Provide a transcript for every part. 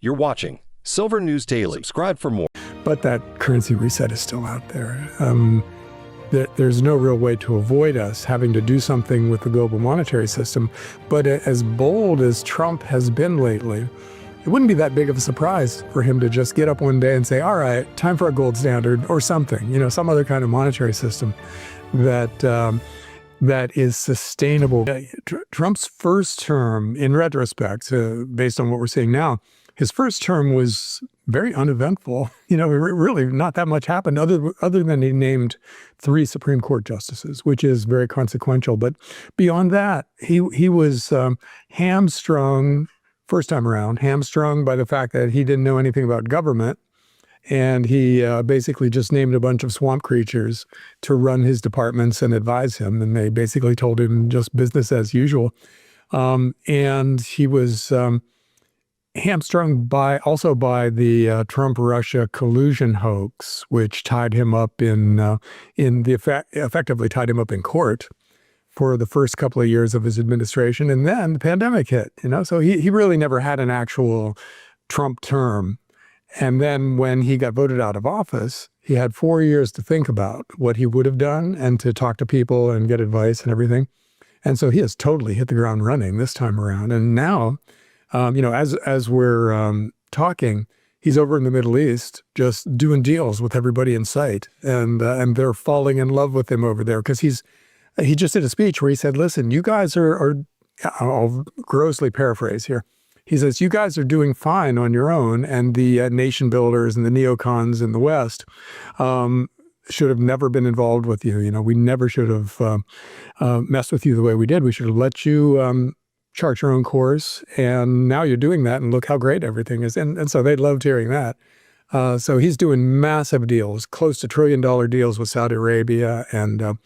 You're watching Silver News Daily. Subscribe for more. But that currency reset is still out there. There's no real way to avoid us having to do something with the global monetary system. But as bold as Trump has been lately, it wouldn't be that big of a surprise for him to just get up one day and say, all right, time for a gold standard or something, some other kind of monetary system that is sustainable. Trump's first term, in retrospect, based on what we're seeing now, his first term was very uneventful. Really not that much happened other than he named 3 Supreme Court justices, which is very consequential. But beyond that, he was hamstrung, first time around, hamstrung by the fact that he didn't know anything about government. And he basically just named a bunch of swamp creatures to run his departments and advise him. And they basically told him just business as usual. And he was hamstrung also by the Trump-Russia collusion hoax, which tied him up effectively tied him up in court for the first couple of years of his administration. And then the pandemic hit, so he really never had an actual Trump term. And then when he got voted out of office, he had 4 years to think about what he would have done and to talk to people and get advice and everything. And so he has totally hit the ground running this time around. And now, as we're talking, he's over in the Middle East just doing deals with everybody in sight. And they're falling in love with him over there because he just did a speech where he said, listen, you guys are I'll grossly paraphrase here. He says, you guys are doing fine on your own, and the nation builders and the neocons in the West should have never been involved with you. We never should have messed with you the way we did. We should have let you chart your own course, and now you're doing that, and look how great everything is. And so they loved hearing that. So he's doing massive deals, close to $1 trillion deals with Saudi Arabia and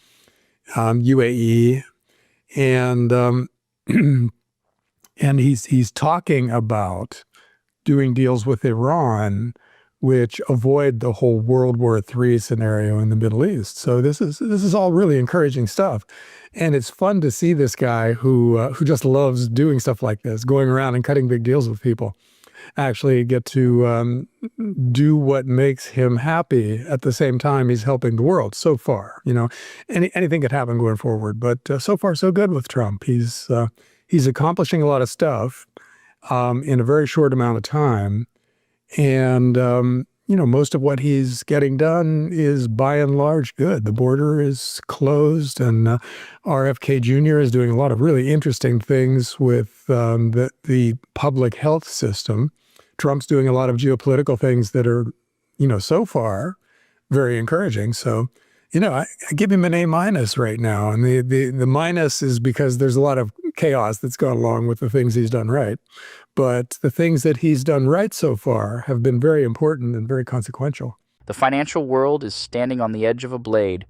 UAE, and he's talking about doing deals with Iran, which avoid the whole World War III scenario in the Middle East. So this is all really encouraging stuff, and it's fun to see this guy who just loves doing stuff like this, going around and cutting big deals with people, actually get to do what makes him happy at the same time he's helping the world so far. Anything could happen going forward, but so far so good with Trump. He's accomplishing a lot of stuff in a very short amount of time. And, most of what he's getting done is by and large good. The border is closed, and RFK Jr. is doing a lot of really interesting things with the public health system. Trump's doing a lot of geopolitical things that are, so far very encouraging. So, I give him an A- right now. And the minus is because there's a lot of chaos that's gone along with the things he's done right. But the things that he's done right so far have been very important and very consequential. The financial world is standing on the edge of a blade,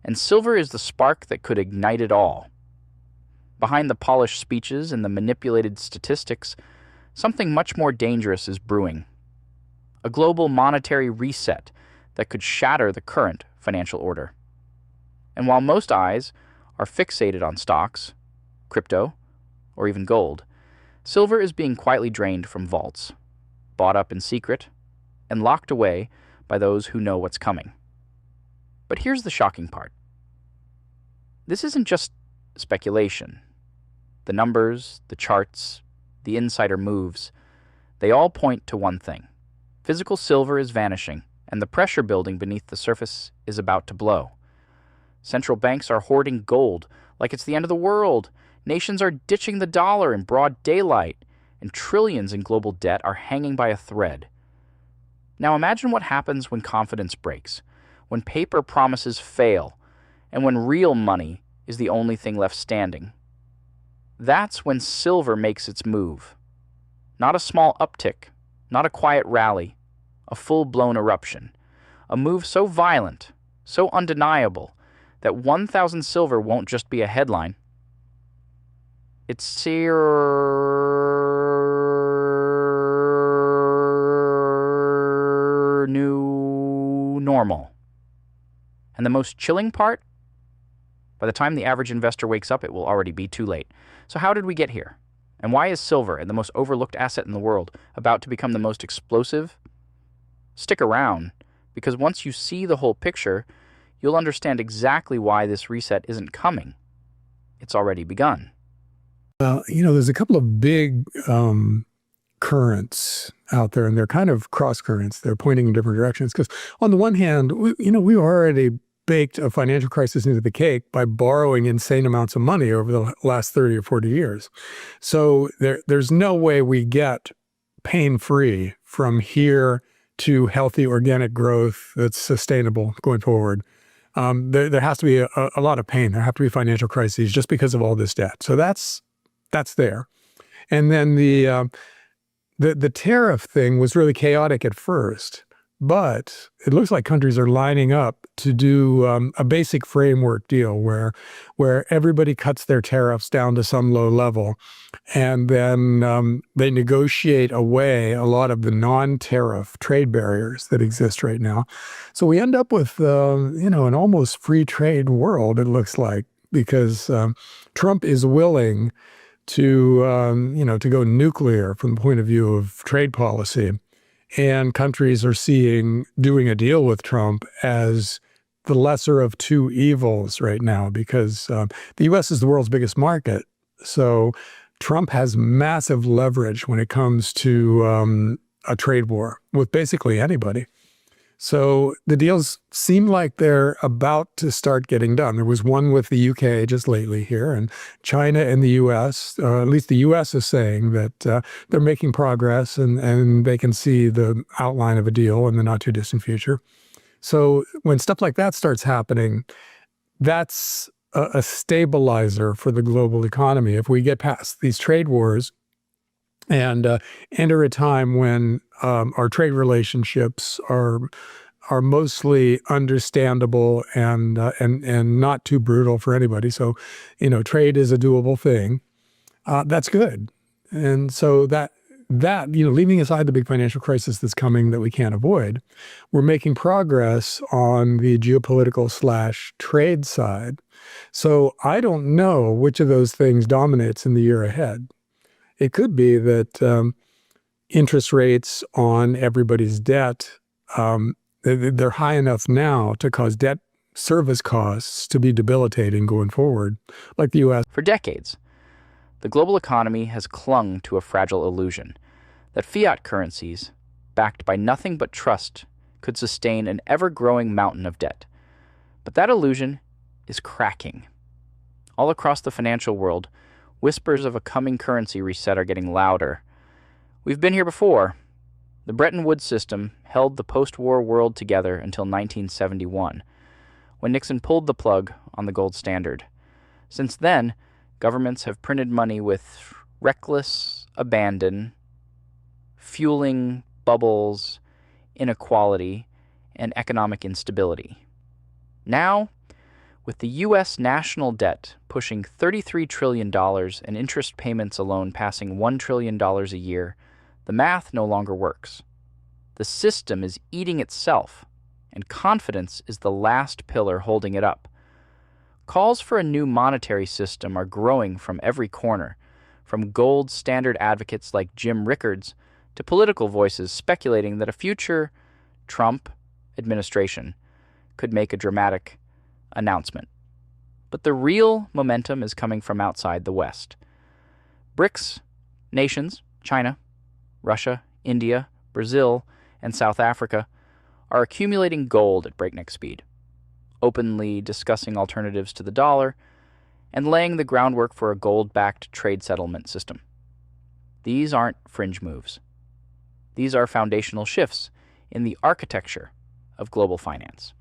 and silver is the spark that could ignite it all. Behind the polished speeches and the manipulated statistics, something much more dangerous is brewing. A global monetary reset that could shatter the current financial order. And while most eyes are fixated on stocks, crypto, or even gold, silver is being quietly drained from vaults, bought up in secret, and locked away by those who know what's coming. But here's the shocking part. This isn't just speculation. The numbers, the charts, the insider moves, they all point to one thing. Physical silver is vanishing, and the pressure building beneath the surface is about to blow. Central banks are hoarding gold like it's the end of the world. Nations are ditching the dollar in broad daylight, and trillions in global debt are hanging by a thread. Now imagine what happens when confidence breaks, when paper promises fail, and when real money is the only thing left standing. That's when silver makes its move. Not a small uptick, not a quiet rally, a full-blown eruption. A move so violent, so undeniable, that 1,000 silver won't just be a headline. It's new normal. And the most chilling part? By the time the average investor wakes up, it will already be too late. So how did we get here? And why is silver, the most overlooked asset in the world, about to become the most explosive? Stick around, because once you see the whole picture, you'll understand exactly why this reset isn't coming. It's already begun. There's a couple of big currents out there, and they're kind of cross currents. They're pointing in different directions because on the one hand, we already baked a financial crisis into the cake by borrowing insane amounts of money over the last 30 or 40 years. So there's no way we get pain-free from here to healthy organic growth that's sustainable going forward. There has to be a lot of pain. There have to be financial crises just because of all this debt. So that's there. And then the tariff thing was really chaotic at first, but it looks like countries are lining up to do a basic framework deal where everybody cuts their tariffs down to some low level, and then they negotiate away a lot of the non-tariff trade barriers that exist right now. So we end up with an almost free trade world, it looks like, because Trump is willing to go nuclear from the point of view of trade policy. And countries are seeing doing a deal with Trump as the lesser of two evils right now, because the U.S. is the world's biggest market. So Trump has massive leverage when it comes to a trade war with basically anybody. So the deals seem like they're about to start getting done. There was one with the UK just lately here, and China and the US, at least the US is saying that they're making progress and they can see the outline of a deal in the not too distant future. So when stuff like that starts happening, that's a stabilizer for the global economy. If we get past these trade wars and enter a time when our trade relationships are mostly understandable and not too brutal for anybody. So, trade is a doable thing. That's good. And so that leaving aside the big financial crisis that's coming that we can't avoid, we're making progress on the geopolitical / trade side. So I don't know which of those things dominates in the year ahead. It could be that interest rates on everybody's debt, they're high enough now to cause debt service costs to be debilitating going forward, like the U.S. For decades, the global economy has clung to a fragile illusion that fiat currencies, backed by nothing but trust, could sustain an ever-growing mountain of debt. But that illusion is cracking. All across the financial world, whispers of a coming currency reset are getting louder. We've been here before. The Bretton Woods system held the post-war world together until 1971, when Nixon pulled the plug on the gold standard. Since then, governments have printed money with reckless abandon, fueling bubbles, inequality, and economic instability. Now, with the U.S. national debt pushing $33 trillion and interest payments alone passing $1 trillion a year, the math no longer works. The system is eating itself, and confidence is the last pillar holding it up. Calls for a new monetary system are growing from every corner, from gold standard advocates like Jim Rickards to political voices speculating that a future Trump administration could make a dramatic announcement. But the real momentum is coming from outside the West. BRICS nations, China, Russia, India, Brazil, and South Africa, are accumulating gold at breakneck speed, openly discussing alternatives to the dollar, and laying the groundwork for a gold-backed trade settlement system. These aren't fringe moves. These are foundational shifts in the architecture of global finance.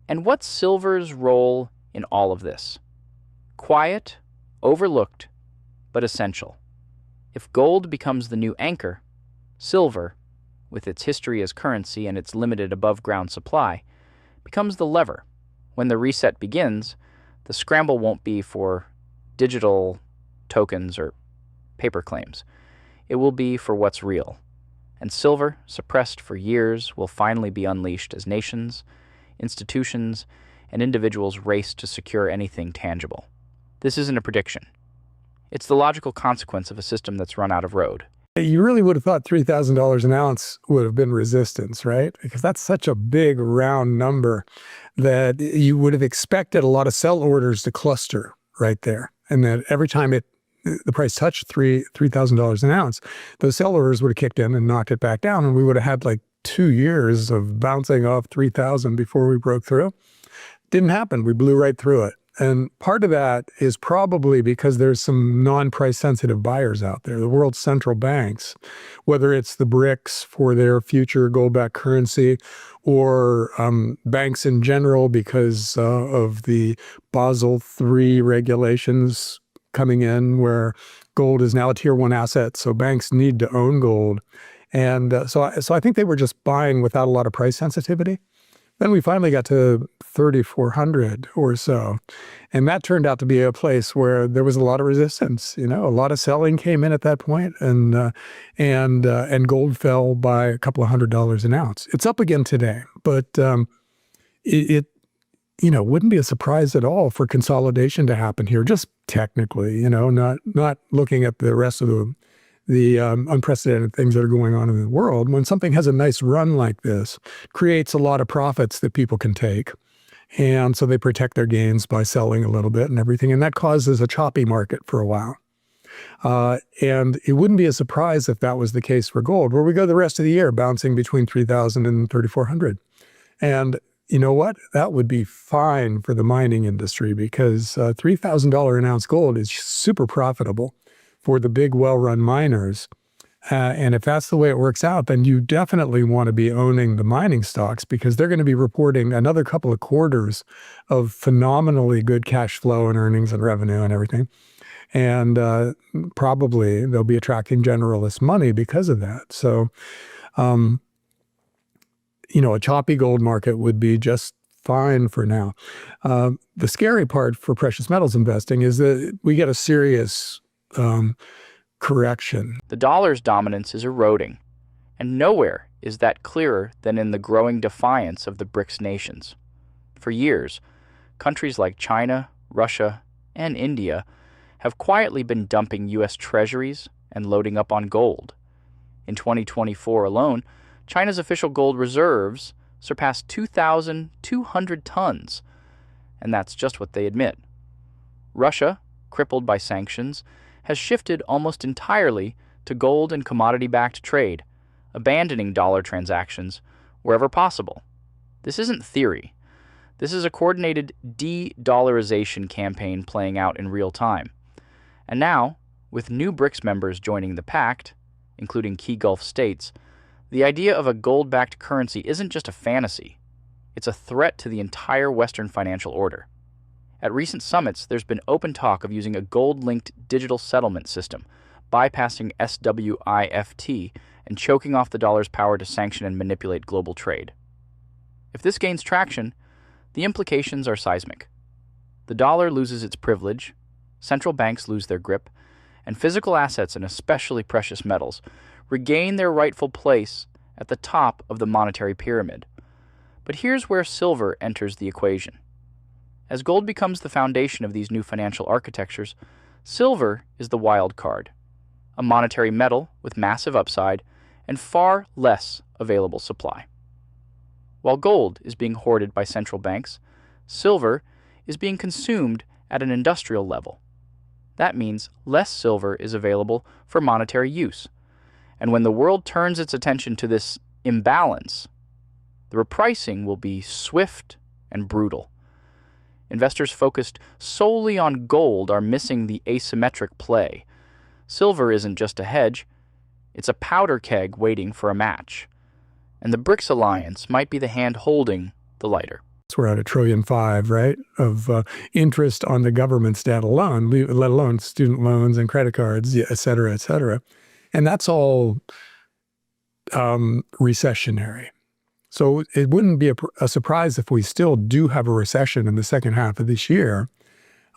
And what's silver's role in all of this? Quiet, overlooked, but essential. If gold becomes the new anchor, silver, with its history as currency and its limited above-ground supply, becomes the lever. When the reset begins, the scramble won't be for digital tokens or paper claims. It will be for what's real. And silver, suppressed for years, will finally be unleashed as nations, institutions, and individuals race to secure anything tangible. This isn't a prediction. It's the logical consequence of a system that's run out of road. You really would have thought $3,000 an ounce would have been resistance, right? Because that's such a big round number that you would have expected a lot of sell orders to cluster right there. And that every time the price touched $3,000 an ounce, those sell orders would have kicked in and knocked it back down. And we would have had like 2 years of bouncing off 3,000 before we broke through. Didn't happen. We blew right through it. And part of that is probably because there's some non-price sensitive buyers out there. The world's central banks, whether it's the BRICS for their future gold-backed currency or banks in general because of the Basel III regulations coming in where gold is now a tier 1 asset. So banks need to own gold. And so I think they were just buying without a lot of price sensitivity. Then we finally got to 3,400 or so. And that turned out to be a place where there was a lot of resistance. A lot of selling came in at that point, and gold fell by a couple of $100 an ounce. It's up again today, but it wouldn't be a surprise at all for consolidation to happen here, just technically, not looking at the rest of the unprecedented things that are going on in the world. When something has a nice run like this, creates a lot of profits that people can take. And so they protect their gains by selling a little bit and everything. And that causes a choppy market for a while. And it wouldn't be a surprise if that was the case for gold, where we go the rest of the year bouncing between 3,000 and 3,400. And you know what? That would be fine for the mining industry because $3,000 an ounce gold is super profitable for the big, well-run miners. And if that's the way it works out, then you definitely want to be owning the mining stocks because they're going to be reporting another couple of quarters of phenomenally good cash flow and earnings and revenue and everything. And probably they'll be attracting generalist money because of that. So, a choppy gold market would be just fine for now. The scary part for precious metals investing is that we get a serious correction. The dollar's dominance is eroding, and nowhere is that clearer than in the growing defiance of the BRICS nations. For years, countries like China, Russia, and India have quietly been dumping U.S. treasuries and loading up on gold. In 2024 alone, China's official gold reserves surpassed 2,200 tons, and that's just what they admit. Russia, crippled by sanctions, has shifted almost entirely to gold and commodity-backed trade, abandoning dollar transactions wherever possible. This isn't theory. This is a coordinated de-dollarization campaign playing out in real time. And now, with new BRICS members joining the pact, including key Gulf states, the idea of a gold-backed currency isn't just a fantasy. It's a threat to the entire Western financial order. At recent summits, there's been open talk of using a gold-linked digital settlement system, bypassing SWIFT and choking off the dollar's power to sanction and manipulate global trade. If this gains traction, the implications are seismic. The dollar loses its privilege, central banks lose their grip, and physical assets, and especially precious metals, regain their rightful place at the top of the monetary pyramid. But here's where silver enters the equation. As gold becomes the foundation of these new financial architectures, silver is the wild card, a monetary metal with massive upside and far less available supply. While gold is being hoarded by central banks, silver is being consumed at an industrial level. That means less silver is available for monetary use. And when the world turns its attention to this imbalance, the repricing will be swift and brutal. Investors focused solely on gold are missing the asymmetric play. Silver isn't just a hedge, it's a powder keg waiting for a match. And the BRICS alliance might be the hand holding the lighter. We're at $1.5 trillion, right, of interest on the government's debt alone, let alone student loans and credit cards, et cetera, et cetera. And that's all recessionary. So it wouldn't be a surprise if we still do have a recession in the second half of this year.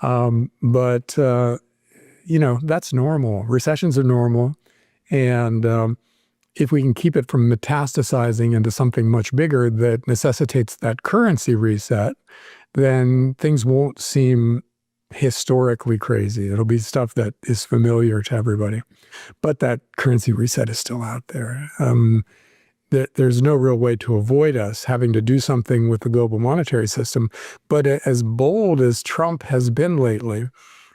But that's normal. Recessions are normal. And if we can keep it from metastasizing into something much bigger that necessitates that currency reset, then things won't seem historically crazy. It'll be stuff that is familiar to everybody. But that currency reset is still out there. There's no real way to avoid us having to do something with the global monetary system. But as bold as Trump has been lately,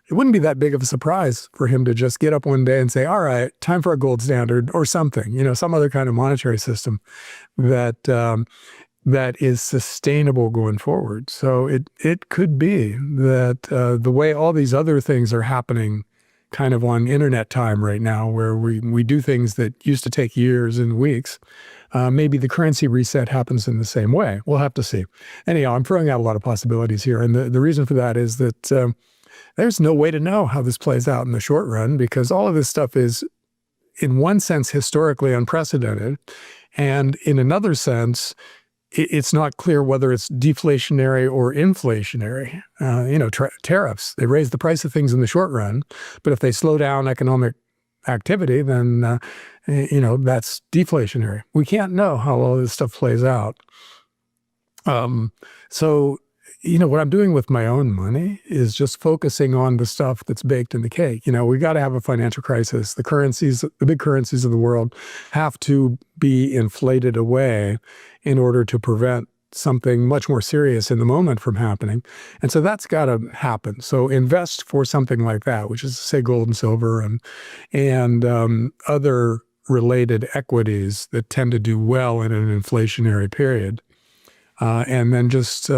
it wouldn't be that big of a surprise for him to just get up one day and say, all right, time for a gold standard or something, some other kind of monetary system that is sustainable going forward. So it could be that the way all these other things are happening kind of on internet time right now, where we do things that used to take years and weeks, maybe the currency reset happens in the same way. We'll have to see. Anyhow, I'm throwing out a lot of possibilities here. And the reason for that is that there's no way to know how this plays out in the short run, because all of this stuff is, in one sense, historically unprecedented. And in another sense, it's not clear whether it's deflationary or inflationary. Tariffs, they raise the price of things in the short run, but if they slow down economic activity, then, that's deflationary. We can't know how all this stuff plays out. So what I'm doing with my own money is just focusing on the stuff that's baked in the cake. We got to have a financial crisis. The big currencies of the world have to be inflated away in order to prevent something much more serious in the moment from happening. And so that's got to happen. So invest for something like that, which is to say gold and silver and other related equities that tend to do well in an inflationary period. And then just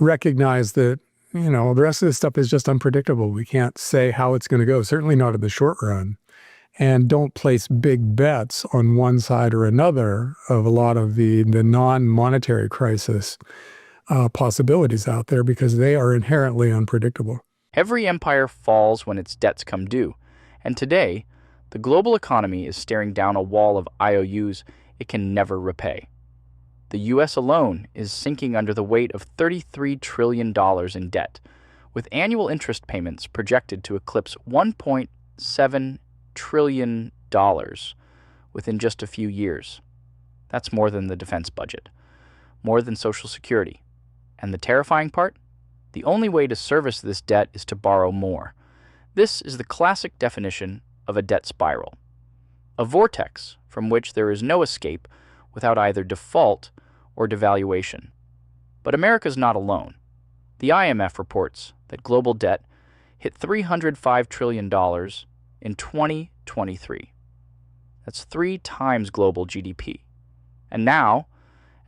recognize that, the rest of this stuff is just unpredictable. We can't say how it's going to go, certainly not in the short run. And don't place big bets on one side or another of a lot of the non-monetary crisis possibilities out there, because they are inherently unpredictable. Every empire falls when its debts come due. And today, the global economy is staring down a wall of IOUs it can never repay. The U.S. alone is sinking under the weight of $33 trillion in debt, with annual interest payments projected to eclipse $1.7 trillion within just a few years. That's more than the defense budget, more than Social Security. And the terrifying part? The only way to service this debt is to borrow more. This is the classic definition of a debt spiral, a vortex from which there is no escape without either default or devaluation. But America's not alone. The IMF reports that global debt hit $305 trillion in 2023. That's 3 times global GDP. And now,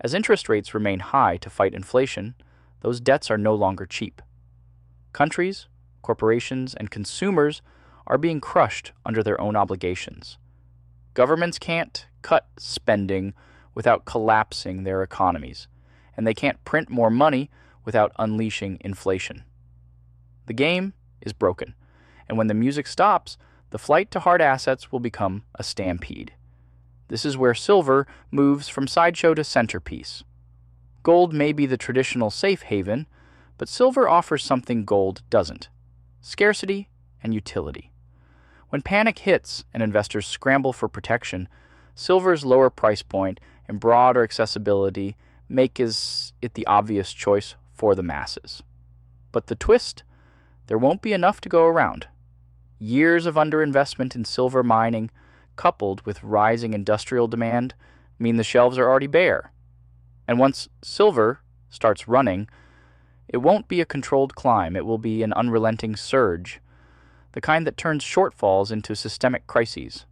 as interest rates remain high to fight inflation, those debts are no longer cheap. Countries, corporations, and consumers are being crushed under their own obligations. Governments can't cut spending without collapsing their economies, and they can't print more money without unleashing inflation. The game is broken, and when the music stops, the flight to hard assets will become a stampede. This is where silver moves from sideshow to centerpiece. Gold may be the traditional safe haven, but silver offers something gold doesn't: scarcity and utility. When panic hits and investors scramble for protection, silver's lower price point and broader accessibility make it the obvious choice for the masses. But the twist? There won't be enough to go around. Years of underinvestment in silver mining, coupled with rising industrial demand, mean the shelves are already bare. And once silver starts running, it won't be a controlled climb. It will be an unrelenting surge, the kind that turns shortfalls into systemic crises.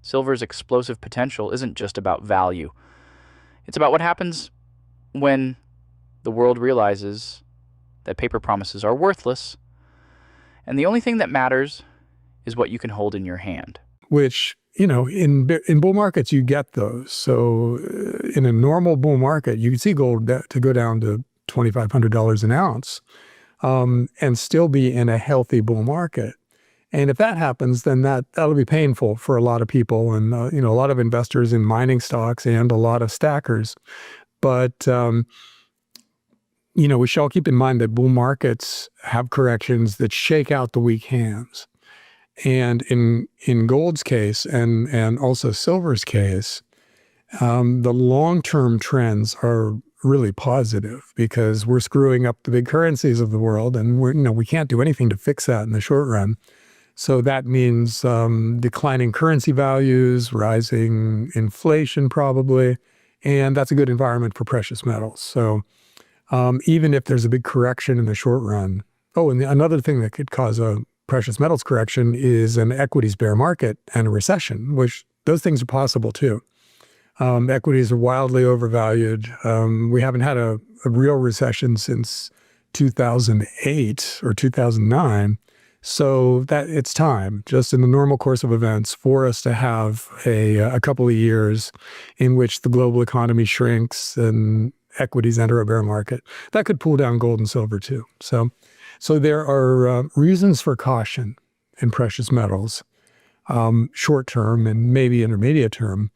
Silver's explosive potential isn't just about value. It's about what happens when the world realizes that paper promises are worthless, and the only thing that matters is what you can hold in your hand. Which, in bull markets, you get those. So in a normal bull market, you can see gold to go down to $2,500 an ounce and still be in a healthy bull market. And if that happens, then that'll be painful for a lot of people and, a lot of investors in mining stocks and a lot of stackers. But, we shall keep in mind that bull markets have corrections that shake out the weak hands. And in gold's case and also silver's case, the long-term trends are really positive because we're screwing up the big currencies of the world, and we can't do anything to fix that in the short run. So that means declining currency values, rising inflation probably, and that's a good environment for precious metals. So even if there's a big correction in the short run. Oh, and another thing that could cause a precious metals correction is an equities bear market and a recession, which those things are possible too. Equities are wildly overvalued. We haven't had a real recession since 2008 or 2009. So that it's time, just in the normal course of events, for us to have a couple of years in which the global economy shrinks and equities enter a bear market. That could pull down gold and silver too. So there are reasons for caution in precious metals, short term and maybe intermediate term.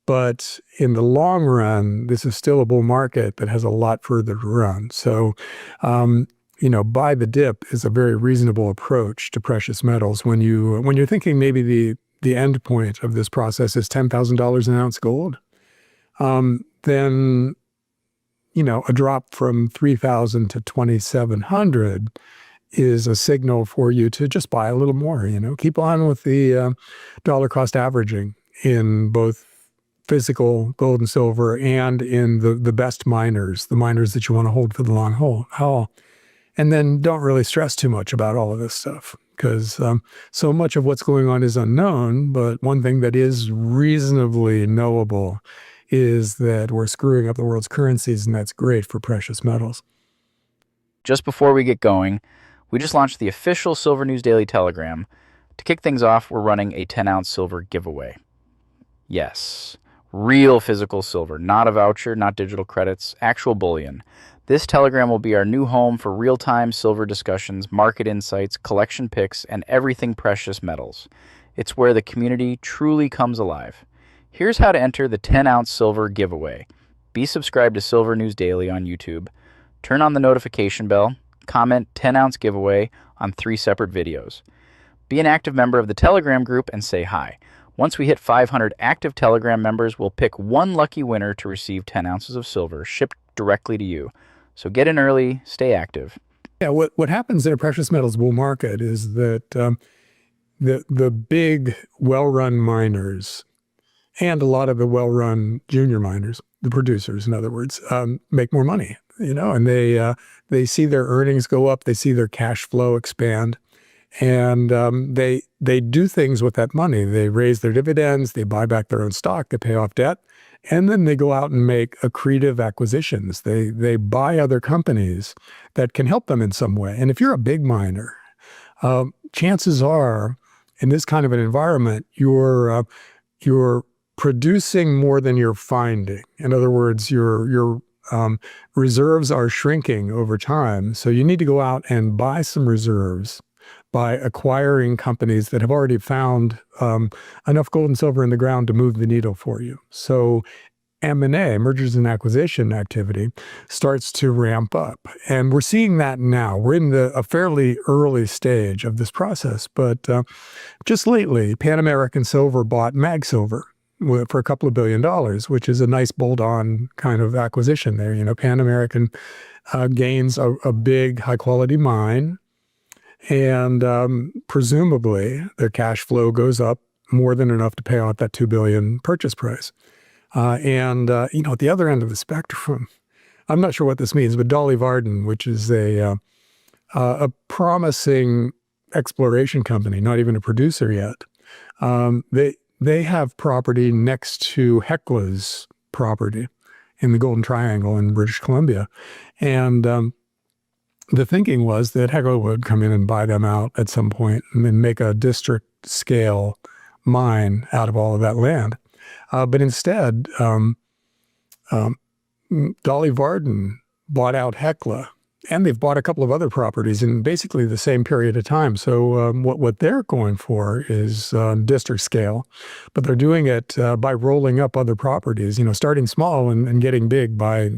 But in the long run, this is still a bull market that has a lot further to run. So, buy the dip is a very reasonable approach to precious metals. When you're thinking maybe the end point of this process is $10,000 an ounce gold, then a drop from 3,000 to 2,700 is a signal for you to just buy a little more. Keep on with the dollar cost averaging in both physical gold and silver and in the best miners, the miners that you want to hold for the long haul. And then don't really stress too much about all of this stuff because so much of what's going on is unknown. But one thing that is reasonably knowable is that we're screwing up the world's currencies, and that's great for precious metals. Just before we get going, we just launched the official Silver News Daily Telegram. To kick things off, we're running a 10-ounce silver giveaway. Yes, real physical silver, not a voucher, not digital credits, actual bullion. This Telegram will be our new home for real-time silver discussions, market insights, collection picks, and everything precious metals. It's where the community truly comes alive. Here's how to enter the 10-ounce silver giveaway. Be subscribed to Silver News Daily on YouTube. Turn on the notification bell. Comment 10-ounce giveaway on 3 separate videos. Be an active member of the Telegram group and say hi. Once we hit 500 active Telegram members, we'll pick one lucky winner to receive 10 ounces of silver shipped directly to you. So get in early, stay active. Yeah, what happens in a precious metals bull market is that the big, well-run miners and a lot of the well-run junior miners, the producers, in other words, make more money, and they see their earnings go up, they see their cash flow expand, and they do things with that money. They raise their dividends, they buy back their own stock, they pay off debt, and then they go out and make accretive acquisitions. They buy other companies that can help them in some way. And if you're a big miner, chances are, in this kind of an environment, you're producing more than you're finding. In other words, your reserves are shrinking over time. So you need to go out and buy some reserves by acquiring companies that have already found enough gold and silver in the ground to move the needle for you. So M&A, mergers and acquisition activity, starts to ramp up. And we're seeing that now. We're in a fairly early stage of this process. But just lately, Pan American Silver bought Mag Silver for a couple of $2 billion, which is a nice bolt-on kind of acquisition there. Pan American gains a big, high-quality mine, and presumably their cash flow goes up more than enough to pay off that $2 billion purchase price. At the other end of the spectrum, I'm not sure what this means, but Dolly Varden, which is a promising exploration company, not even a producer yet, they have property next to Hecla's property in the Golden Triangle in British Columbia. And the thinking was that Hecla would come in and buy them out at some point and then make a district-scale mine out of all of that land. But instead, Dolly Varden bought out Hecla, and they've bought a couple of other properties in basically the same period of time. So what they're going for is district scale, but they're doing it by rolling up other properties, starting small and getting big by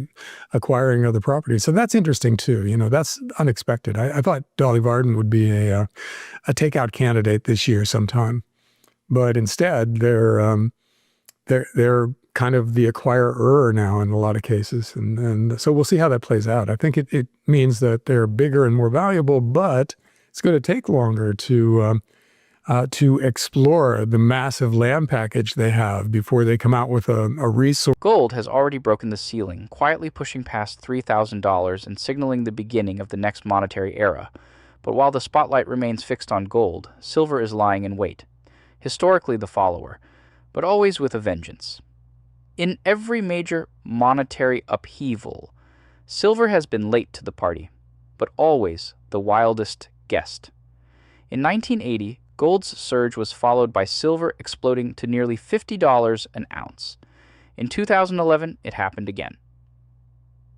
acquiring other properties. So that's interesting too. That's unexpected. I thought Dolly Varden would be a takeout candidate this year sometime, but instead they're kind of the acquirer now in a lot of cases. And so we'll see how that plays out. I think it means that they're bigger and more valuable, but it's going to take longer to explore the massive land package they have before they come out with a resource. Gold has already broken the ceiling, quietly pushing past $3,000 and signaling the beginning of the next monetary era. But while the spotlight remains fixed on gold, silver is lying in wait. Historically the follower, but always with a vengeance. In every major monetary upheaval, silver has been late to the party, but always the wildest guest. In 1980, gold's surge was followed by silver exploding to nearly $50 an ounce. In 2011, it happened again.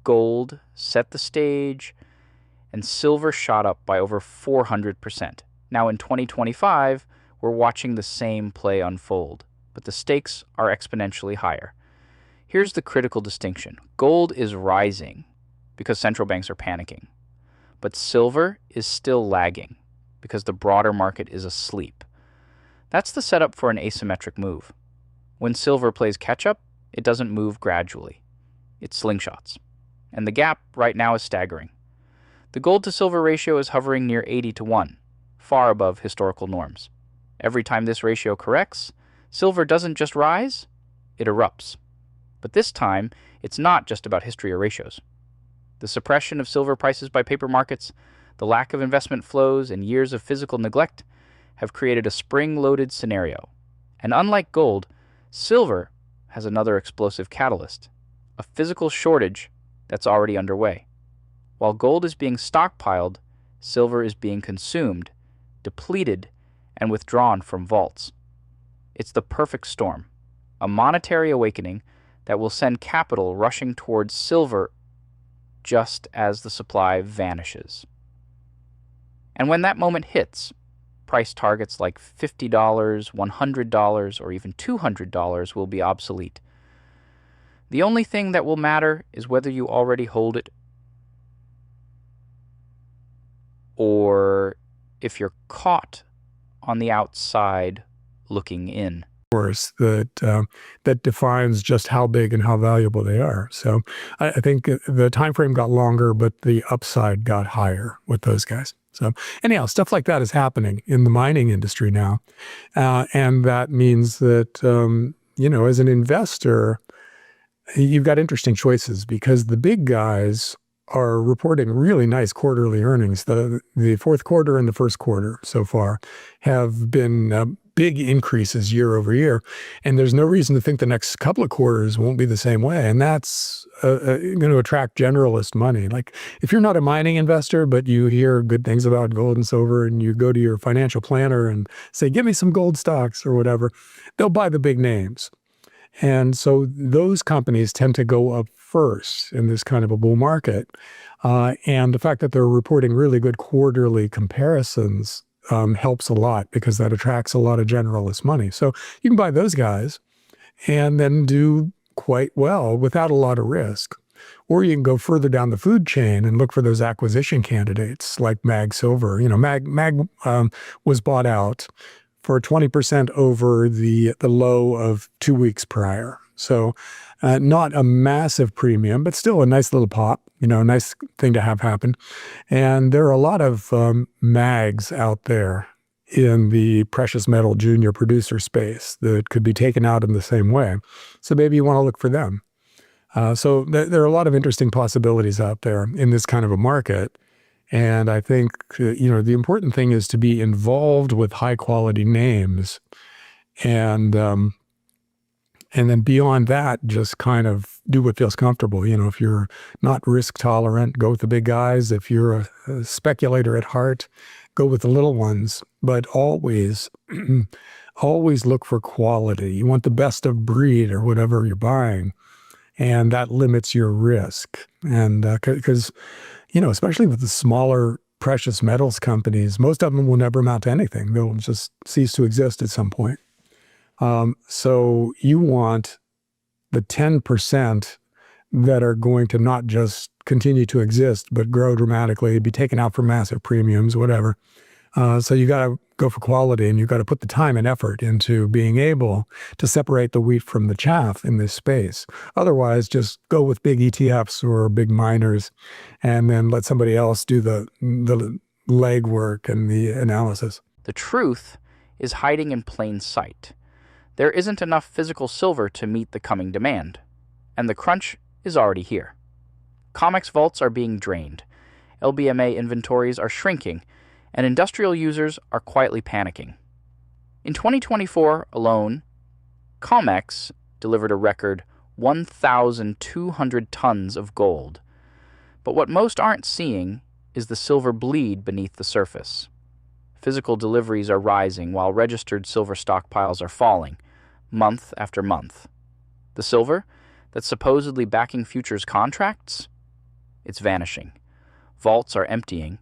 Gold set the stage, and silver shot up by over 400%. Now in 2025, we're watching the same play unfold, but the stakes are exponentially higher. Here's the critical distinction. Gold is rising because central banks are panicking, but silver is still lagging because the broader market is asleep. That's the setup for an asymmetric move. When silver plays catch-up, it doesn't move gradually. It slingshots. And the gap right now is staggering. The gold-to-silver ratio is hovering near 80-1, far above historical norms. Every time this ratio corrects, silver doesn't just rise, it erupts. But this time, it's not just about history or ratios. The suppression of silver prices by paper markets, the lack of investment flows, and years of physical neglect have created a spring-loaded scenario. And unlike gold, silver has another explosive catalyst, a physical shortage that's already underway. While gold is being stockpiled, silver is being consumed, depleted, and withdrawn from vaults. It's the perfect storm, a monetary awakening that will send capital rushing towards silver just as the supply vanishes. And when that moment hits, price targets like $50, $100, or even $200 will be obsolete. The only thing that will matter is whether you already hold it or if you're caught on the outside looking in. Force that defines just how big and how valuable they are. So I think the time frame got longer, but the upside got higher with those guys. So anyhow, stuff like that is happening in the mining industry now. And that means that, as an investor, you've got interesting choices because the big guys are reporting really nice quarterly earnings. The fourth quarter and the first quarter so far have been big increases year over year. And there's no reason to think the next couple of quarters won't be the same way. And that's going to attract generalist money. Like if you're not a mining investor, but you hear good things about gold and silver and you go to your financial planner and say, give me some gold stocks or whatever, they'll buy the big names. And so those companies tend to go up first in this kind of a bull market. And the fact that they're reporting really good quarterly comparisons helps a lot because that attracts a lot of generalist money. So you can buy those guys and then do quite well without a lot of risk. Or you can go further down the food chain and look for those acquisition candidates like Mag Silver. Mag was bought out for 20% over the low of 2 weeks prior. So not a massive premium, but still a nice little pop, a nice thing to have happen. And there are a lot of mags out there in the precious metal junior producer space that could be taken out in the same way. So maybe you want to look for them. So there are a lot of interesting possibilities out there in this kind of a market. And I think, the important thing is to be involved with high quality names. And then beyond that, just kind of do what feels comfortable. If you're not risk tolerant, go with the big guys. If you're a speculator at heart, go with the little ones. But always, always look for quality. You want the best of breed or whatever you're buying. And that limits your risk. And because, especially with the smaller precious metals companies, most of them will never amount to anything. They'll just cease to exist at some point. So you want the 10% that are going to not just continue to exist, but grow dramatically, be taken out for massive premiums, whatever. So you got to go for quality, and you got to put the time and effort into being able to separate the wheat from the chaff in this space. Otherwise, just go with big ETFs or big miners, and then let somebody else do the legwork and the analysis. The truth is hiding in plain sight. There isn't enough physical silver to meet the coming demand, and the crunch is already here. COMEX vaults are being drained, LBMA inventories are shrinking, and industrial users are quietly panicking. In 2024 alone, COMEX delivered a record 1,200 tons of gold. But what most aren't seeing is the silver bleed beneath the surface. Physical deliveries are rising while registered silver stockpiles are falling, month after month. The silver that's supposedly backing futures contracts? It's vanishing. Vaults are emptying,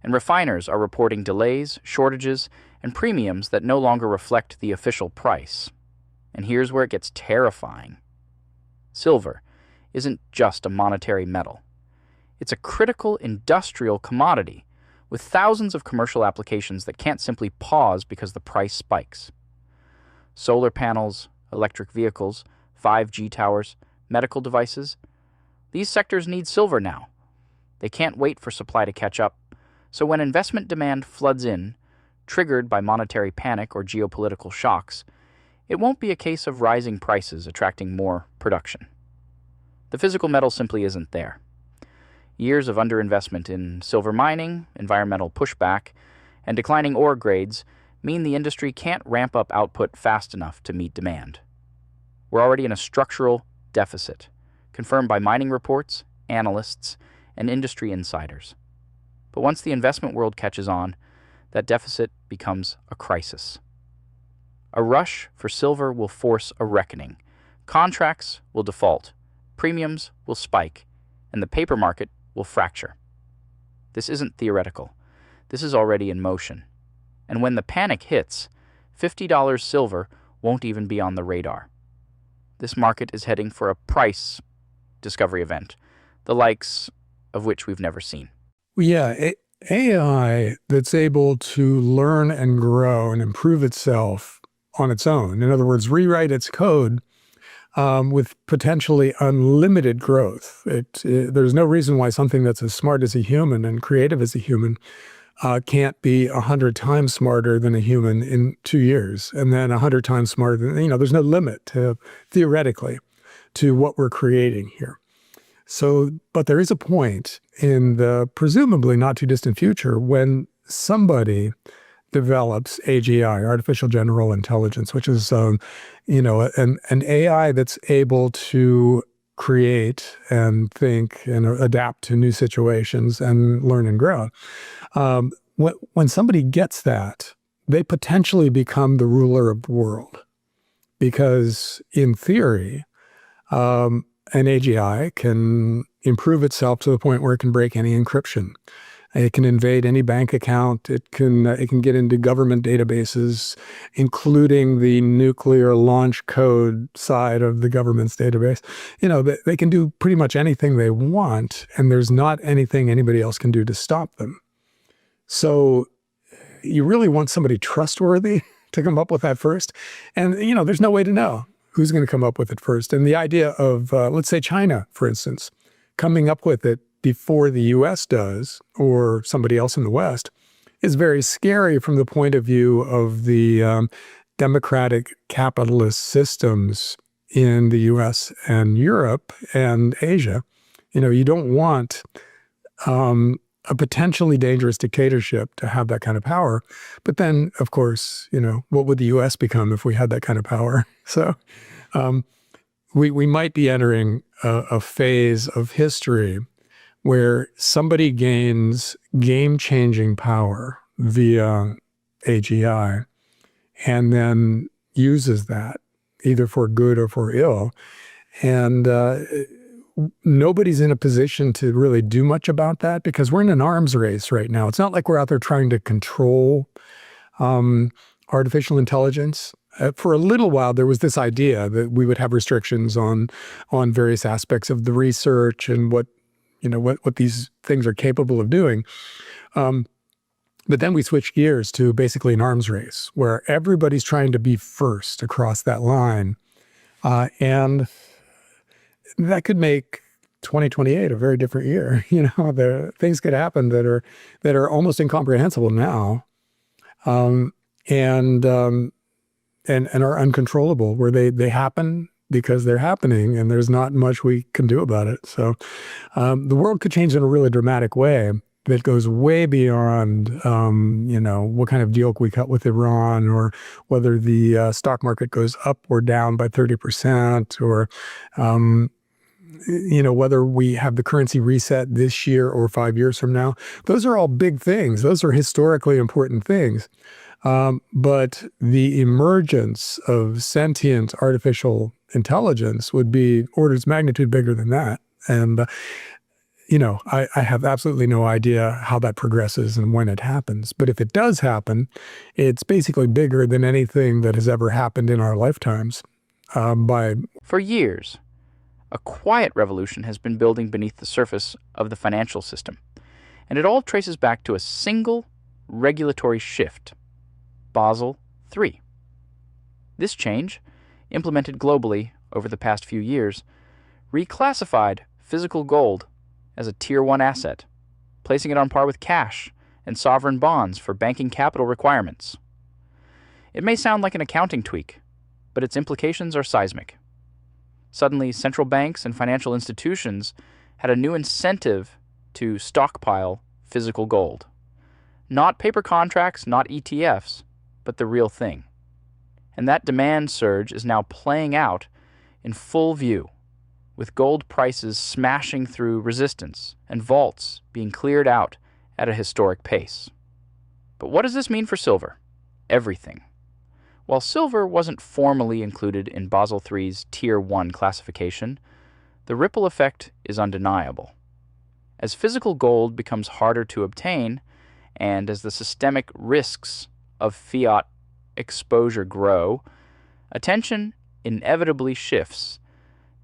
and refiners are reporting delays, shortages, and premiums that no longer reflect the official price. And here's where it gets terrifying. Silver isn't just a monetary metal. It's a critical industrial commodity with thousands of commercial applications that can't simply pause because the price spikes. Solar panels, electric vehicles, 5G towers, medical devices. These sectors need silver now. They can't wait for supply to catch up. So when investment demand floods in, triggered by monetary panic or geopolitical shocks, it won't be a case of rising prices attracting more production. The physical metal simply isn't there. Years of underinvestment in silver mining, environmental pushback, and declining ore grades mean the industry can't ramp up output fast enough to meet demand. We're already in a structural deficit, confirmed by mining reports, analysts, and industry insiders. But once the investment world catches on, that deficit becomes a crisis. A rush for silver will force a reckoning. Contracts will default, premiums will spike, and the paper market will fracture. This isn't theoretical. This is already in motion. And when the panic hits, $50 silver won't even be on the radar. This market is heading for a price discovery event, the likes of which we've never seen. Yeah, AI that's able to learn and grow and improve itself on its own. In other words, rewrite its code with potentially unlimited growth. There's no reason why something that's as smart as a human and creative as a human can't be 100 times smarter than a human in 2 years, and then 100 times smarter than, there's no limit theoretically to what we're creating here. So, but there is a point in the presumably not too distant future when somebody develops AGI, artificial general intelligence, which is, an AI that's able to create and think and adapt to new situations and learn and grow. When somebody gets that, they potentially become the ruler of the world, because in theory, an AGI can improve itself to the point where it can break any encryption. It can invade any bank account. It can get into government databases, including the nuclear launch code side of the government's database. They can do pretty much anything they want, and there's not anything anybody else can do to stop them. So you really want somebody trustworthy to come up with that first. And, there's no way to know who's going to come up with it first. And the idea of, let's say China, for instance, coming up with it before the US does, or somebody else in the West, is very scary from the point of view of the democratic capitalist systems in the US and Europe and Asia. You don't want a potentially dangerous dictatorship to have that kind of power. But then, of course, what would the US become if we had that kind of power? So we might be entering a phase of history where somebody gains game-changing power via AGI and then uses that either for good or for ill. And nobody's in a position to really do much about that because we're in an arms race right now. It's not like we're out there trying to control artificial intelligence. For a little while, there was this idea that we would have restrictions on various aspects of the research and what these things are capable of doing. But then we switch gears to basically an arms race where everybody's trying to be first across that line. And that could make 2028 a very different year. Things could happen that are almost incomprehensible now, and are uncontrollable, where they happen because they're happening, and there's not much we can do about it. So the world could change in a really dramatic way that goes way beyond, what kind of deal we cut with Iran, or whether the stock market goes up or down by 30%, or whether we have the currency reset this year or 5 years from now. Those are all big things. Those are historically important things. But the emergence of sentient artificial intelligence would be orders of magnitude bigger than that. And, I have absolutely no idea how that progresses and when it happens. But if it does happen, it's basically bigger than anything that has ever happened in our lifetimes. For years, a quiet revolution has been building beneath the surface of the financial system. And it all traces back to a single regulatory shift: Basel III. This change, implemented globally over the past few years, reclassified physical gold as a Tier 1 asset, placing it on par with cash and sovereign bonds for banking capital requirements. It may sound like an accounting tweak, but its implications are seismic. Suddenly, central banks and financial institutions had a new incentive to stockpile physical gold. Not paper contracts, not ETFs, but the real thing. And that demand surge is now playing out in full view, with gold prices smashing through resistance and vaults being cleared out at a historic pace. But what does this mean for silver? Everything. While silver wasn't formally included in Basel III's Tier 1 classification, the ripple effect is undeniable. As physical gold becomes harder to obtain, and as the systemic risks of fiat exposure grow, attention inevitably shifts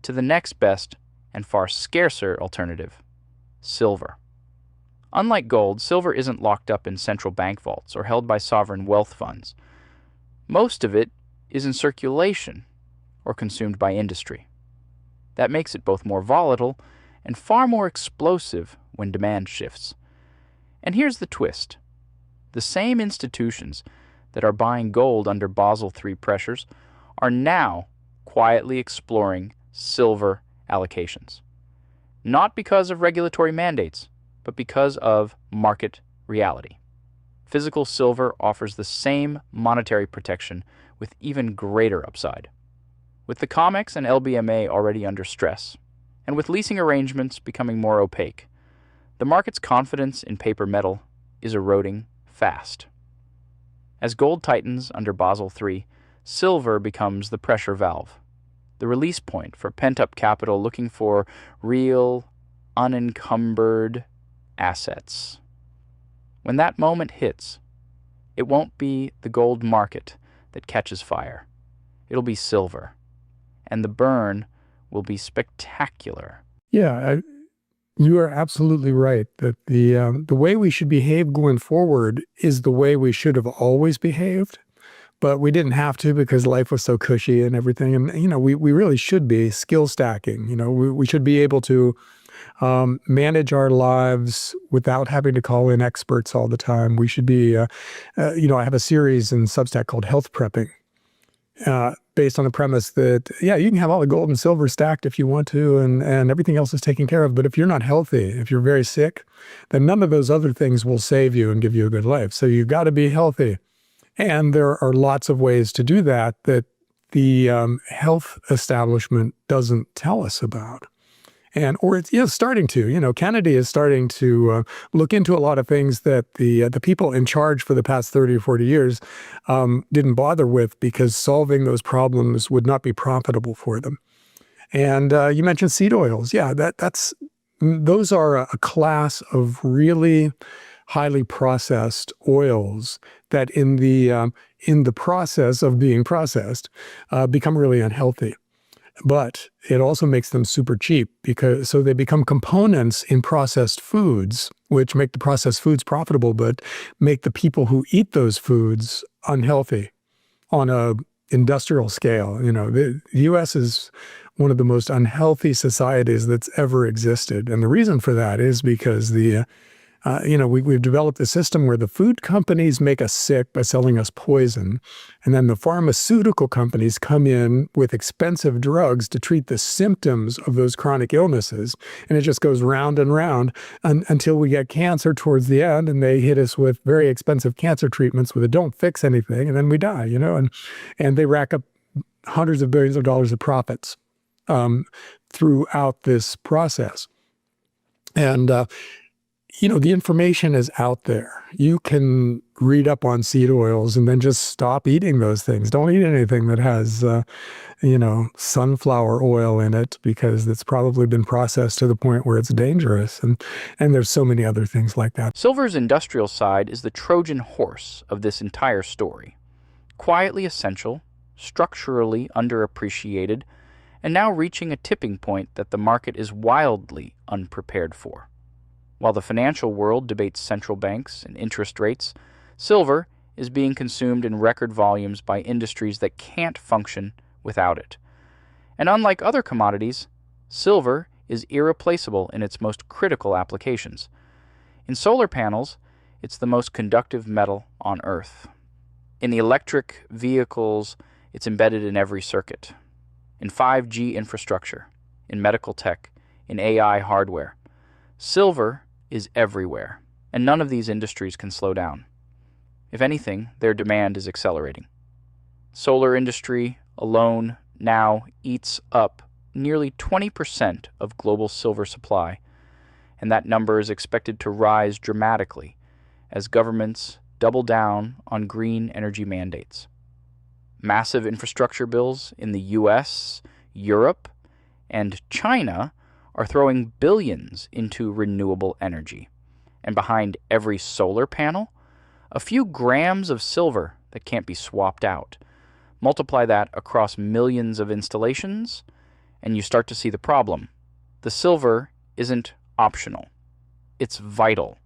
to the next best and far scarcer alternative: silver. Unlike gold, silver isn't locked up in central bank vaults or held by sovereign wealth funds. Most of it is in circulation or consumed by industry. That makes it both more volatile and far more explosive when demand shifts. And here's the twist. The same institutions that are buying gold under Basel III pressures are now quietly exploring silver allocations. Not because of regulatory mandates, but because of market reality. Physical silver offers the same monetary protection with even greater upside. With the COMEX and LBMA already under stress, and with leasing arrangements becoming more opaque, the market's confidence in paper metal is eroding fast. As gold tightens under Basel III, silver becomes the pressure valve, the release point for pent-up capital looking for real, unencumbered assets. When that moment hits, it won't be the gold market that catches fire. It'll be silver, and the burn will be spectacular. Yeah, you are absolutely right that the way we should behave going forward is the way we should have always behaved. But we didn't have to because life was so cushy and everything. And, we really should be skill stacking. We should be able to manage our lives without having to call in experts all the time. We should be, I have a series in Substack called Health Prepping, based on the premise that, you can have all the gold and silver stacked if you want to, and everything else is taken care of. But if you're not healthy, if you're very sick, then none of those other things will save you and give you a good life. So you've got to be healthy. And there are lots of ways to do that the health establishment doesn't tell us about. Or it's starting to. Kennedy is starting to look into a lot of things that the people in charge for the past 30 or 40 years didn't bother with, because solving those problems would not be profitable for them. And you mentioned seed oils. Yeah, those are a class of really highly processed oils that in the process of being processed become really unhealthy. But it also makes them super cheap so they become components in processed foods which make the processed foods profitable, but make the people who eat those foods unhealthy on a industrial scale. The U.S. is one of the most unhealthy societies that's ever existed. And the reason for that is because we've developed a system where the food companies make us sick by selling us poison. And then the pharmaceutical companies come in with expensive drugs to treat the symptoms of those chronic illnesses. And it just goes round and round until we get cancer towards the end, and they hit us with very expensive cancer treatments that don't fix anything. And then we die, and they rack up hundreds of billions of dollars of profits throughout this process. And, the information is out there. You can read up on seed oils and then just stop eating those things. Don't eat anything that has, sunflower oil in it, because it's probably been processed to the point where it's dangerous. And there's so many other things like that. Silver's industrial side is the Trojan horse of this entire story. Quietly essential, structurally underappreciated, and now reaching a tipping point that the market is wildly unprepared for. While the financial world debates central banks and interest rates, silver is being consumed in record volumes by industries that can't function without it. And unlike other commodities, silver is irreplaceable in its most critical applications. In solar panels, it's the most conductive metal on Earth. In the electric vehicles, it's embedded in every circuit. In 5G infrastructure, in medical tech, in AI hardware. Silver is everywhere, and none of these industries can slow down. If anything, their demand is accelerating. Solar industry alone now eats up nearly 20% of global silver supply, and that number is expected to rise dramatically as governments double down on green energy mandates. Massive infrastructure bills in the US, Europe, and China are throwing billions into renewable energy. And behind every solar panel, a few grams of silver that can't be swapped out. Multiply that across millions of installations, and you start to see the problem. The silver isn't optional. It's vital.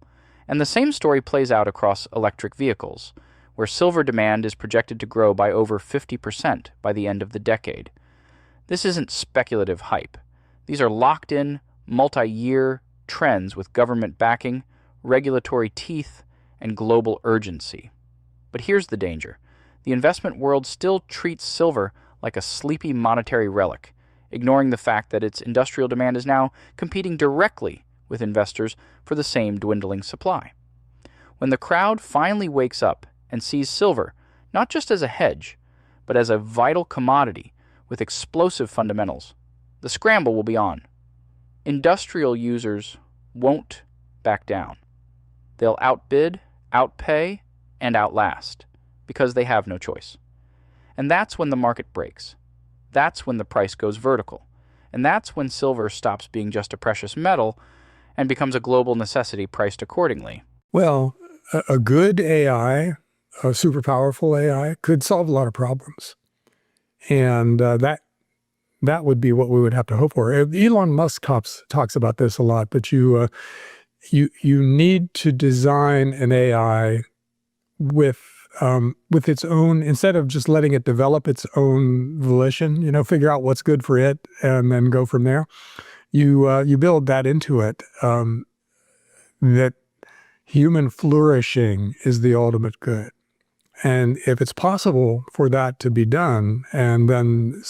And the same story plays out across electric vehicles, where silver demand is projected to grow by over 50% by the end of the decade. This isn't speculative hype. These are locked-in, multi-year trends with government backing, regulatory teeth, and global urgency. But here's the danger. The investment world still treats silver like a sleepy monetary relic, ignoring the fact that its industrial demand is now competing directly with investors for the same dwindling supply. When the crowd finally wakes up and sees silver not just as a hedge, but as a vital commodity with explosive fundamentals, the scramble will be on. Industrial users won't back down. They'll outbid, outpay, and outlast, because they have no choice. And that's when the market breaks. That's when the price goes vertical. And that's when silver stops being just a precious metal and becomes a global necessity priced accordingly. Well, a good AI, a super powerful AI, could solve a lot of problems. And that would be what we would have to hope for. Elon Musk talks about this a lot, but you need to design an AI with its own, instead of just letting it develop its own volition, figure out what's good for it and then go from there. You build that into it, that human flourishing is the ultimate good. And if it's possible for that to be done, and then,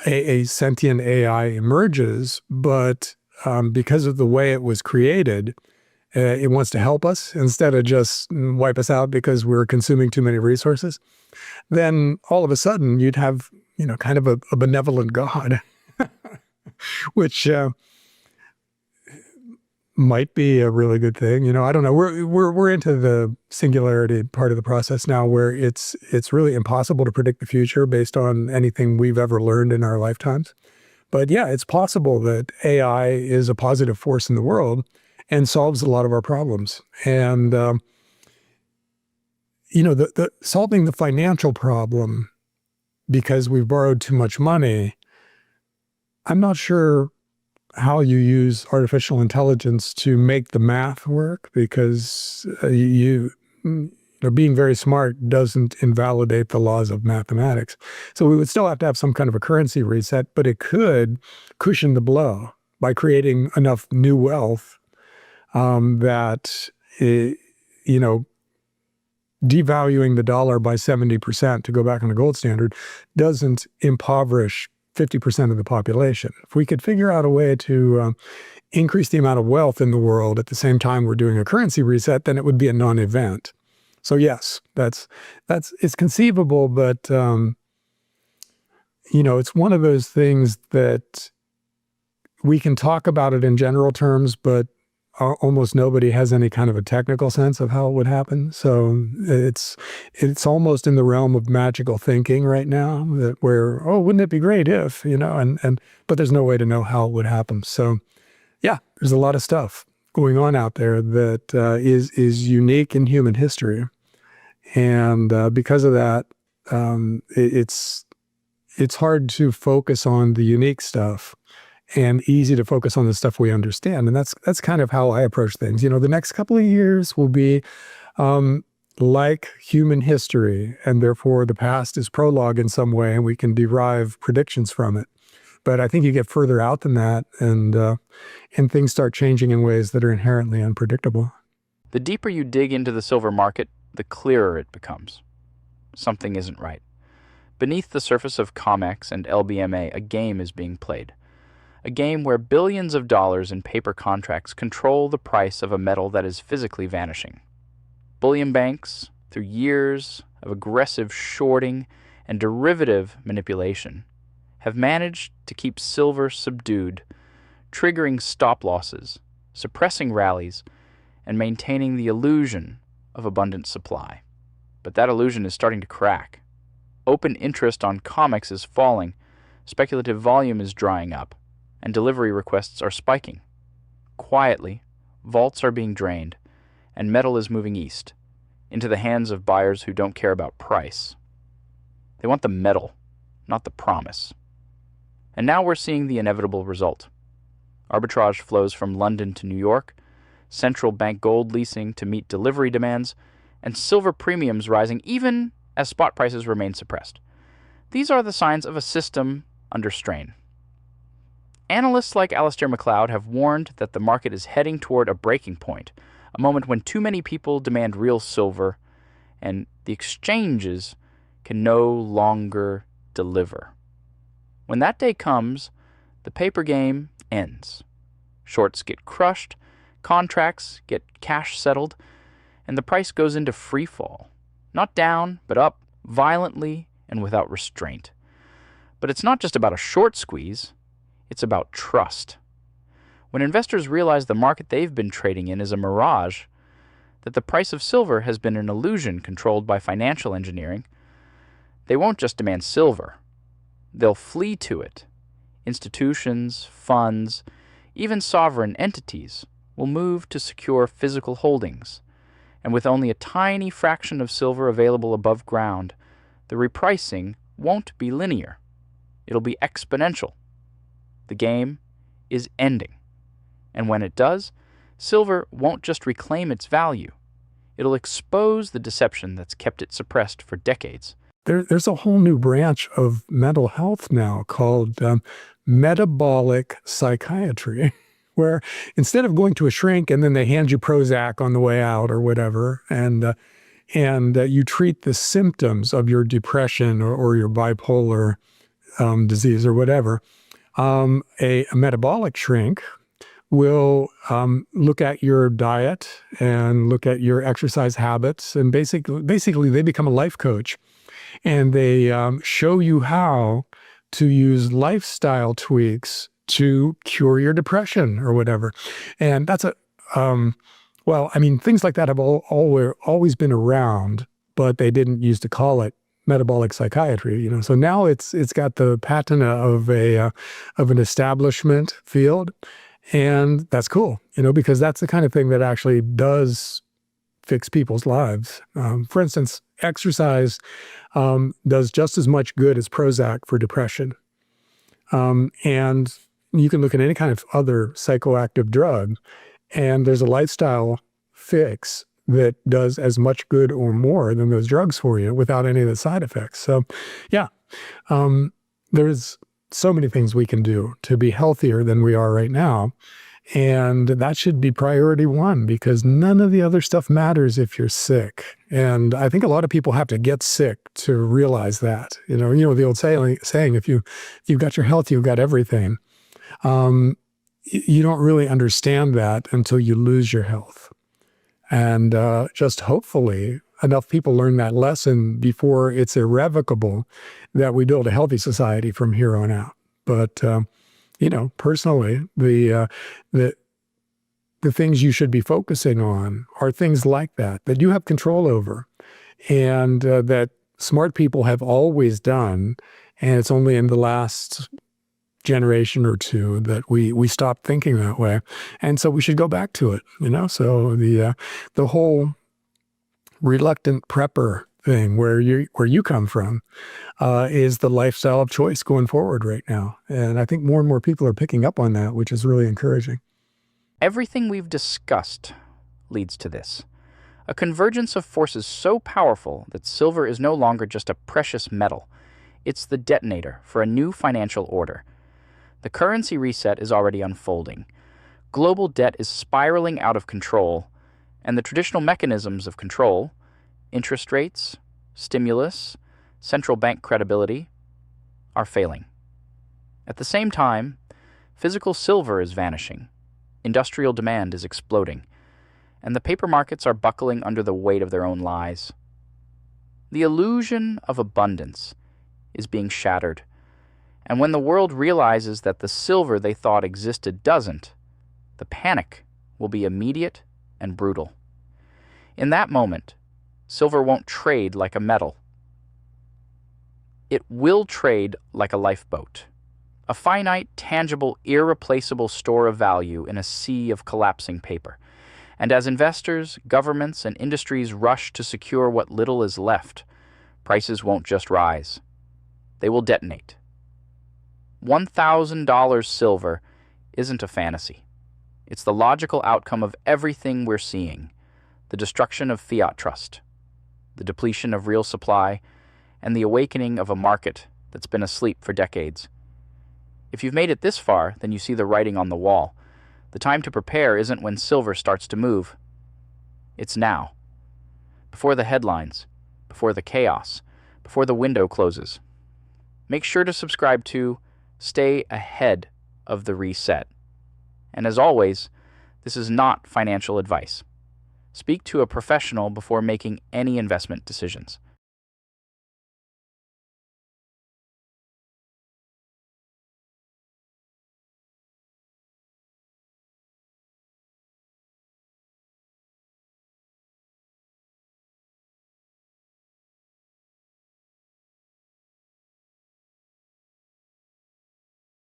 a sentient AI emerges, but because of the way it was created, it wants to help us instead of just wipe us out because we're consuming too many resources, then all of a sudden you'd have, kind of a benevolent God, which might be a really good thing. I don't know. We're into the singularity part of the process now, where it's really impossible to predict the future based on anything we've ever learned in our lifetimes. But yeah, it's possible that AI is a positive force in the world and solves a lot of our problems. And the solving the financial problem because we've borrowed too much money, I'm not sure how you use artificial intelligence to make the math work, because being very smart doesn't invalidate the laws of mathematics. So we would still have to have some kind of a currency reset, but it could cushion the blow by creating enough new wealth that, devaluing the dollar by 70%, to go back on the gold standard, doesn't impoverish 50% of the population. If we could figure out a way to increase the amount of wealth in the world at the same time we're doing a currency reset, then it would be a non-event. So yes, it's conceivable, but it's one of those things that we can talk about it in general terms, but almost nobody has any kind of a technical sense of how it would happen. So it's almost in the realm of magical thinking right now, that wouldn't it be great if, but there's no way to know how it would happen. So yeah, there's a lot of stuff going on out there that is unique in human history. And because of that, it's hard to focus on the unique stuff and easy to focus on the stuff we understand. And that's kind of how I approach things. The next couple of years will be like human history, and therefore the past is prologue in some way, and we can derive predictions from it. But I think you get further out than that, and things start changing in ways that are inherently unpredictable. The deeper you dig into the silver market, the clearer it becomes. Something isn't right. Beneath the surface of COMEX and LBMA, a game is being played. A game where billions of dollars in paper contracts control the price of a metal that is physically vanishing. Bullion banks, through years of aggressive shorting and derivative manipulation, have managed to keep silver subdued, triggering stop losses, suppressing rallies, and maintaining the illusion of abundant supply. But that illusion is starting to crack. Open interest on COMEX is falling, speculative volume is drying up, and delivery requests are spiking. Quietly, vaults are being drained, and metal is moving east, into the hands of buyers who don't care about price. They want the metal, not the promise. And now we're seeing the inevitable result. Arbitrage flows from London to New York, central bank gold leasing to meet delivery demands, and silver premiums rising even as spot prices remain suppressed. These are the signs of a system under strain. Analysts like Alasdair Macleod have warned that the market is heading toward a breaking point, a moment when too many people demand real silver, and the exchanges can no longer deliver. When that day comes, the paper game ends. Shorts get crushed, contracts get cash settled, and the price goes into free fall. Not down, but up, violently and without restraint. But it's not just about a short squeeze. It's about trust. When investors realize the market they've been trading in is a mirage, that the price of silver has been an illusion controlled by financial engineering, they won't just demand silver. They'll flee to it. Institutions, funds, even sovereign entities will move to secure physical holdings. And with only a tiny fraction of silver available above ground, the repricing won't be linear. It'll be exponential. The game is ending. And when it does, silver won't just reclaim its value. It'll expose the deception that's kept it suppressed for decades. There's a whole new branch of mental health now called metabolic psychiatry, where instead of going to a shrink and then they hand you Prozac on the way out or whatever, and you treat the symptoms of your depression or your bipolar disease or whatever, a metabolic shrink will look at your diet and look at your exercise habits, and basically they become a life coach, and they show you how to use lifestyle tweaks to cure your depression or whatever. And that's things like that have always been around, but they didn't used to call it metabolic psychiatry, So now it's got the patina of an establishment field, and that's cool, because that's the kind of thing that actually does fix people's lives. For instance, exercise does just as much good as Prozac for depression. And you can look at any kind of other psychoactive drug, and there's a lifestyle fix that does as much good or more than those drugs for you without any of the side effects. So, yeah, there's so many things we can do to be healthier than we are right now. And that should be priority one, because none of the other stuff matters if you're sick. And I think a lot of people have to get sick to realize that. You know the old saying, if you've got your health, you've got everything. You don't really understand that until you lose your health. And just hopefully enough people learn that lesson before it's irrevocable that we build a healthy society from here on out. But personally, the things you should be focusing on are things like that you have control over, and that smart people have always done. And it's only in the last generation or two that we stopped thinking that way. And so we should go back to it, So the whole reluctant prepper thing where you come from is the lifestyle of choice going forward right now. And I think more and more people are picking up on that, which is really encouraging. Everything we've discussed leads to this. A convergence of forces so powerful that silver is no longer just a precious metal. It's the detonator for a new financial order. The currency reset is already unfolding. Global debt is spiraling out of control, and the traditional mechanisms of control, interest rates, stimulus, central bank credibility, are failing. At the same time, physical silver is vanishing, industrial demand is exploding, and the paper markets are buckling under the weight of their own lies. The illusion of abundance is being shattered, and when the world realizes that the silver they thought existed doesn't, the panic will be immediate and brutal. In that moment, silver won't trade like a metal. It will trade like a lifeboat, a finite, tangible, irreplaceable store of value in a sea of collapsing paper. And as investors, governments, and industries rush to secure what little is left, prices won't just rise. They will detonate. $1,000 silver isn't a fantasy. It's the logical outcome of everything we're seeing: the destruction of fiat trust, the depletion of real supply, and the awakening of a market that's been asleep for decades. If you've made it this far, then you see the writing on the wall. The time to prepare isn't when silver starts to move. It's now. Before the headlines, before the chaos, before the window closes. Make sure to subscribe to Stay Ahead of the Reset. And as always, this is not financial advice. Speak to a professional before making any investment decisions.